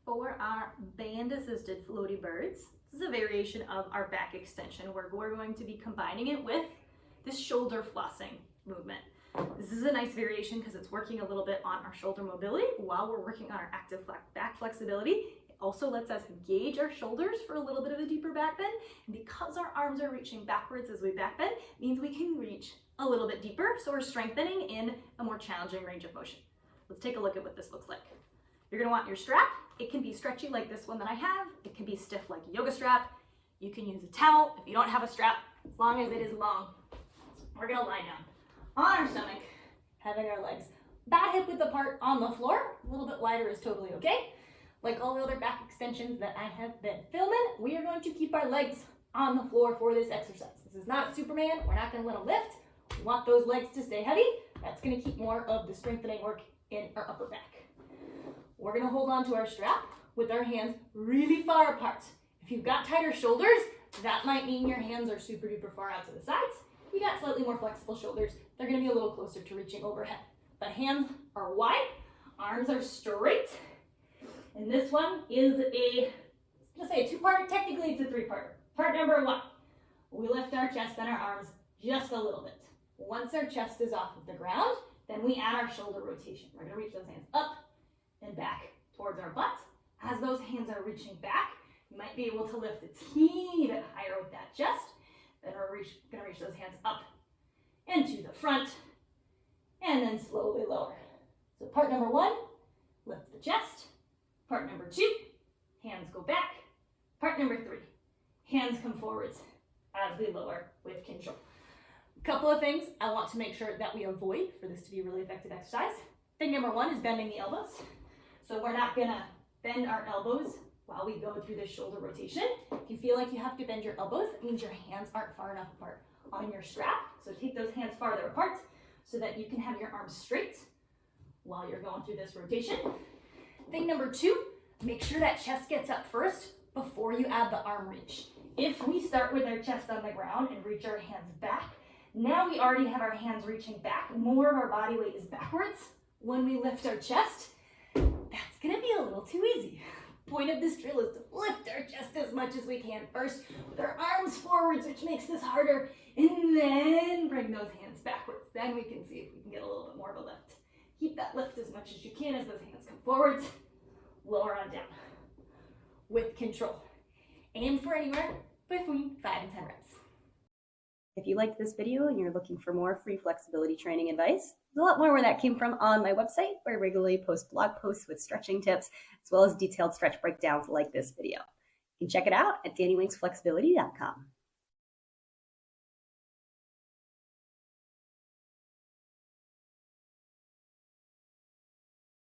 For our band-assisted floaty birds, this is a variation of our back extension where we're going to be combining it with this shoulder flossing movement. This is a nice variation because it's working a little bit on our shoulder mobility while we're working on our active back flexibility. It also lets us engage our shoulders for a little bit of a deeper back bend. And because our arms are reaching backwards as we back bend, it means we can reach a little bit deeper, so we're strengthening in a more challenging range of motion. Let's take a look at what this looks like. You're going to want your strap. It can be stretchy like this one that I have. It can be stiff like a yoga strap. You can use a towel if you don't have a strap, as long as it is long. We're going to lie down on our stomach, having our legs bat hip width apart on the floor. A little bit wider is totally okay. Like all the other back extensions that I have been filming, we are going to keep our legs on the floor for this exercise. This is not Superman. We're not going to let them lift. We want those legs to stay heavy. That's going to keep more of the strengthening work in our upper back. We're going to hold on to our strap with our hands really far apart. If you've got tighter shoulders, that might mean your hands are super duper far out to the sides. If you got slightly more flexible shoulders, they're going to be a little closer to reaching overhead. But hands are wide, arms are straight. And this one is a two-part, technically it's a three-parter. Part number one, we lift our chest and our arms just a little bit. Once our chest is off of the ground, then we add our shoulder rotation. We're going to reach those hands up and back towards our butt. As those hands are reaching back, you might be able to lift a teeny bit higher with that chest. Then we're going to reach those hands up and to the front, and then slowly lower. So part number one, lift the chest. Part number two, hands go back. Part number three, hands come forwards as we lower with control. A couple of things I want to make sure that we avoid for this to be a really effective exercise. Thing number one is bending the elbows. So we're not going to bend our elbows while we go through this shoulder rotation. If you feel like you have to bend your elbows, it means your hands aren't far enough apart on your strap. So take those hands farther apart so that you can have your arms straight while you're going through this rotation. Thing number two, make sure that chest gets up first before you add the arm reach. If we start with our chest on the ground and reach our hands back, now we already have our hands reaching back. More of our body weight is backwards. When we lift our chest, that's going to be a little too easy. Point of this drill is to lift our chest as much as we can first with our arms forwards, which makes this harder, and then bring those hands backwards. Then we can see if we can get a little bit more of a lift. Keep that lift as much as you can as those hands come forwards, lower on down with control. Aim for anywhere between 5 and 10 reps. If you liked this video and you're looking for more free flexibility training advice, there's a lot more where that came from on my website, where I regularly post blog posts with stretching tips, as well as detailed stretch breakdowns like this video. You can check it out at DannyWinksFlexibility.com.